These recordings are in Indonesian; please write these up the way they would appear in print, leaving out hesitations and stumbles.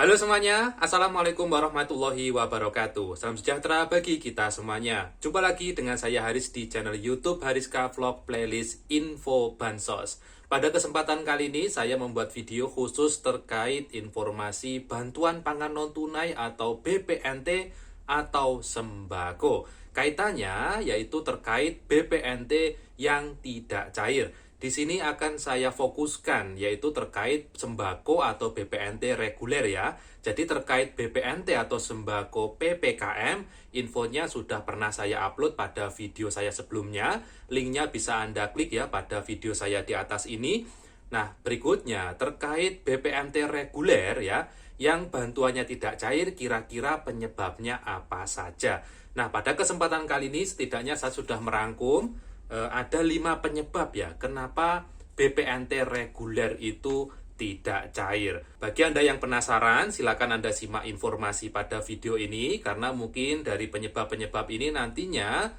Halo semuanya, Assalamualaikum warahmatullahi wabarakatuh. Salam sejahtera bagi kita semuanya. Jumpa lagi dengan saya Haris di channel YouTube Hariska Vlog Playlist Info Bansos. Pada kesempatan kali ini saya membuat video khusus terkait informasi bantuan pangan non tunai atau BPNT atau sembako. Kaitannya yaitu terkait BPNT yang tidak cair. Di sini akan saya fokuskan yaitu terkait sembako atau BPNT reguler ya. Jadi terkait BPNT atau sembako PPKM, infonya sudah pernah saya upload pada video saya sebelumnya. Linknya bisa Anda klik ya pada video saya di atas ini. Nah, berikutnya terkait BPNT reguler ya, yang bantuannya tidak cair, kira-kira penyebabnya apa saja. Nah, pada kesempatan kali ini setidaknya saya sudah merangkum ada 5 penyebab ya kenapa BPNT reguler itu tidak cair. Bagi Anda yang penasaran, silakan Anda simak informasi pada video ini karena mungkin dari penyebab-penyebab ini nantinya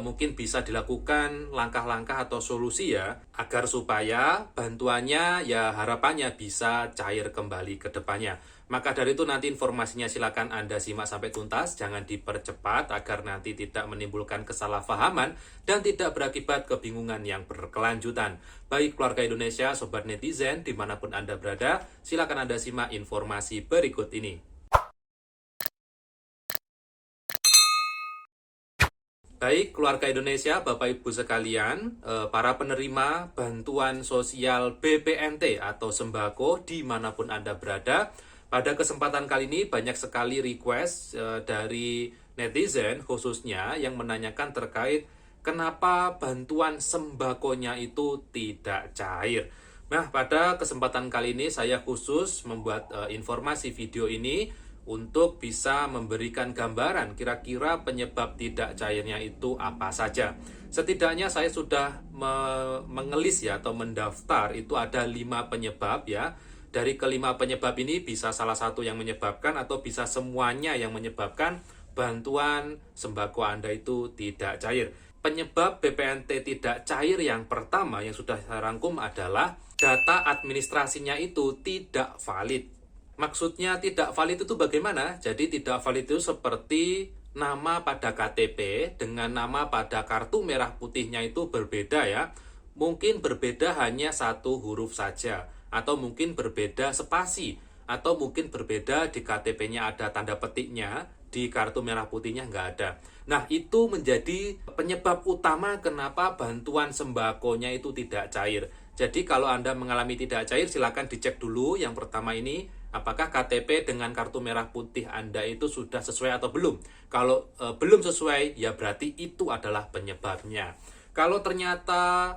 mungkin bisa dilakukan langkah-langkah atau solusi ya agar supaya bantuannya ya harapannya bisa cair kembali ke depannya. Maka dari itu nanti informasinya silakan Anda simak sampai tuntas, jangan dipercepat agar nanti tidak menimbulkan kesalahpahaman dan tidak berakibat kebingungan yang berkelanjutan. Baik keluarga Indonesia, sobat netizen, dimanapun Anda berada, silakan Anda simak informasi berikut ini. Baik keluarga Indonesia, Bapak Ibu sekalian, para penerima bantuan sosial BPNT atau sembako dimanapun Anda berada, pada kesempatan kali ini banyak sekali request dari netizen khususnya yang menanyakan terkait kenapa bantuan sembakonya itu tidak cair. Nah, pada kesempatan kali ini saya khusus membuat informasi video ini untuk bisa memberikan gambaran kira-kira penyebab tidak cairnya itu apa saja. Setidaknya saya sudah mengelis ya atau mendaftar itu ada 5 penyebab ya. Dari kelima penyebab ini bisa salah satu yang menyebabkan atau bisa semuanya yang menyebabkan bantuan sembako Anda itu tidak cair. Penyebab BPNT tidak cair yang pertama yang sudah saya rangkum adalah data administrasinya itu tidak valid. Maksudnya tidak valid itu bagaimana? Jadi tidak valid itu seperti nama pada KTP dengan nama pada kartu merah putihnya itu berbeda ya. Mungkin berbeda hanya satu huruf saja. Atau mungkin berbeda spasi, atau mungkin berbeda di KTP-nya ada tanda petiknya, di kartu merah putihnya nggak ada. Nah, itu menjadi penyebab utama kenapa bantuan sembakonya itu tidak cair. Jadi kalau Anda mengalami tidak cair, silakan dicek dulu. Yang pertama ini, apakah KTP dengan kartu merah putih Anda itu sudah sesuai atau belum? Kalau belum sesuai, ya berarti itu adalah penyebabnya. Kalau ternyata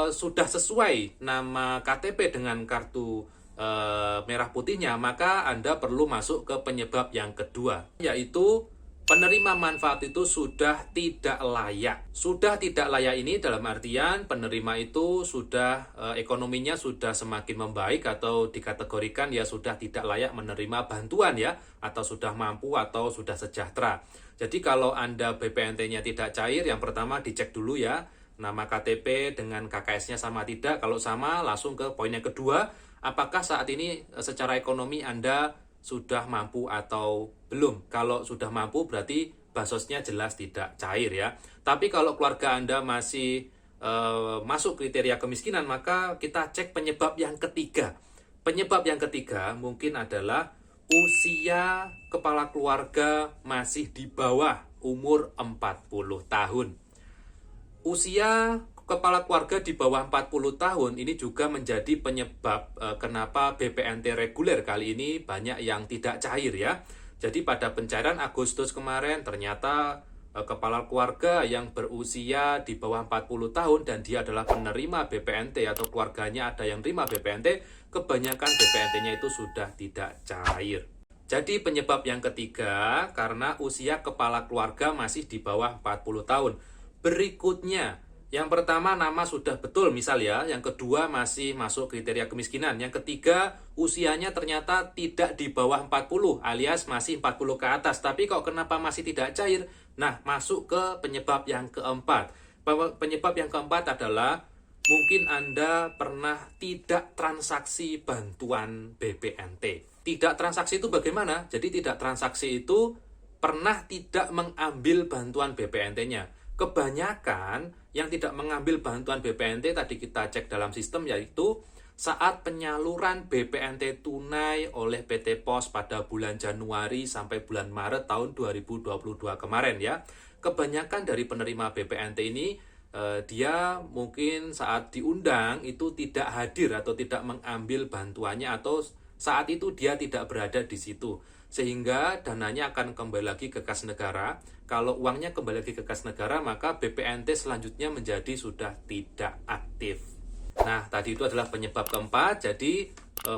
sudah sesuai nama KTP dengan kartu merah putihnya, maka Anda perlu masuk ke penyebab yang kedua, yaitu penerima manfaat itu sudah tidak layak. Sudah tidak layak ini dalam artian penerima itu sudah ekonominya sudah semakin membaik atau dikategorikan ya sudah tidak layak menerima bantuan ya, atau sudah mampu atau sudah sejahtera. Jadi kalau Anda BPNT-nya tidak cair, yang pertama dicek dulu ya, nama KTP dengan KKS-nya sama tidak. Kalau sama, langsung ke poin yang kedua, apakah saat ini secara ekonomi Anda sudah mampu atau belum? Kalau sudah mampu berarti bansosnya jelas tidak cair ya. Tapi kalau keluarga Anda masih masuk kriteria kemiskinan, maka kita cek penyebab yang ketiga. Penyebab yang ketiga mungkin adalah usia kepala keluarga masih di bawah umur 40 tahun. Usia kepala keluarga di bawah 40 tahun ini juga menjadi penyebab kenapa BPNT reguler kali ini banyak yang tidak cair ya. Jadi pada pencairan Agustus kemarin ternyata kepala keluarga yang berusia di bawah 40 tahun dan dia adalah penerima BPNT atau keluarganya ada yang terima BPNT, kebanyakan BPNT-nya itu sudah tidak cair. Jadi penyebab yang ketiga karena usia kepala keluarga masih di bawah 40 tahun. Berikutnya, yang pertama nama sudah betul misal ya, yang kedua masih masuk kriteria kemiskinan, yang ketiga usianya ternyata tidak di bawah 40 alias masih 40 ke atas, tapi kok kenapa masih tidak cair? Nah, masuk ke penyebab yang keempat. Penyebab yang keempat adalah mungkin Anda pernah tidak transaksi bantuan BPNT. Tidak transaksi itu bagaimana? Jadi tidak transaksi itu pernah tidak mengambil bantuan BPNT-nya. Kebanyakan yang tidak mengambil bantuan BPNT tadi kita cek dalam sistem yaitu saat penyaluran BPNT tunai oleh PT POS pada bulan Januari sampai bulan Maret tahun 2022 kemarin ya. Kebanyakan dari penerima BPNT ini dia mungkin saat diundang itu tidak hadir atau tidak mengambil bantuannya atau saat itu dia tidak berada di situ. Sehingga dananya akan kembali lagi ke kas negara. Kalau uangnya kembali lagi ke kas negara, maka BPNT selanjutnya menjadi sudah tidak aktif. Nah, tadi itu adalah penyebab keempat. Jadi,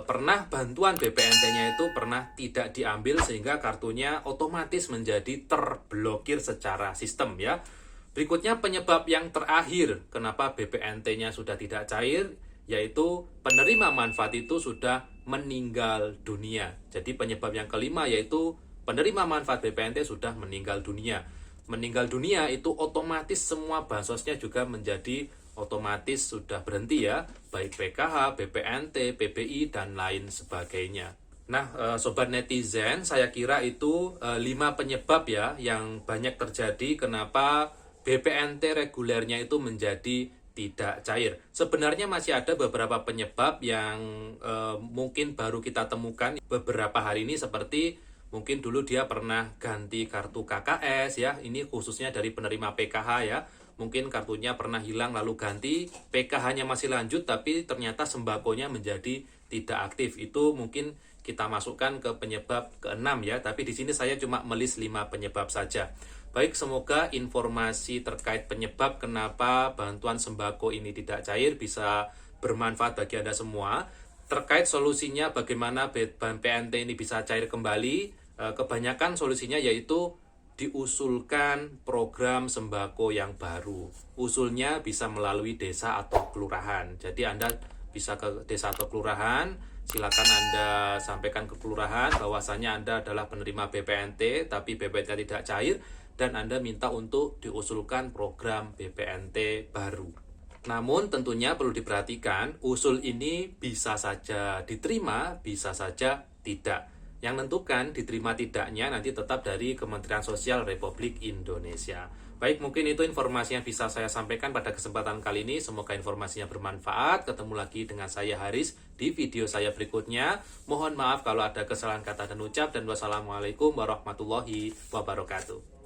pernah bantuan BPNT-nya itu pernah tidak diambil sehingga kartunya otomatis menjadi terblokir secara sistem ya. Berikutnya penyebab yang terakhir kenapa BPNT-nya sudah tidak cair, yaitu penerima manfaat itu sudah meninggal dunia. Jadi penyebab yang kelima yaitu penerima manfaat BPNT sudah meninggal dunia. Meninggal dunia itu otomatis semua bansosnya juga menjadi otomatis sudah berhenti ya, baik PKH, BPNT, PBI, dan lain sebagainya. Nah, sobat netizen, saya kira itu 5 penyebab ya yang banyak terjadi kenapa BPNT regulernya itu menjadi tidak cair. Sebenarnya masih ada beberapa penyebab yang mungkin baru kita temukan beberapa hari ini seperti mungkin dulu dia pernah ganti kartu KKS ya. Ini khususnya dari penerima PKH ya. Mungkin kartunya pernah hilang lalu ganti, PKH-nya masih lanjut tapi ternyata sembakonya menjadi tidak aktif. Itu mungkin kita masukkan ke penyebab keenam ya, tapi di sini saya cuma melis 5 penyebab saja. Baik, semoga informasi terkait penyebab kenapa bantuan sembako ini tidak cair bisa bermanfaat bagi Anda semua. Terkait solusinya bagaimana BPNT ini bisa cair kembali, kebanyakan solusinya yaitu diusulkan program sembako yang baru. Usulnya bisa melalui desa atau kelurahan. Jadi Anda bisa ke desa atau kelurahan, silakan Anda sampaikan ke kelurahan bahwasanya Anda adalah penerima BPNT tapi BPNT tidak cair dan Anda minta untuk diusulkan program BPNT baru. Namun tentunya perlu diperhatikan, usul ini bisa saja diterima, bisa saja tidak. Yang menentukan diterima tidaknya nanti tetap dari Kementerian Sosial Republik Indonesia. Baik, mungkin itu informasi yang bisa saya sampaikan pada kesempatan kali ini. Semoga informasinya bermanfaat. Ketemu lagi dengan saya Haris di video saya berikutnya. Mohon maaf kalau ada kesalahan kata dan ucap. Dan wassalamualaikum warahmatullahi wabarakatuh.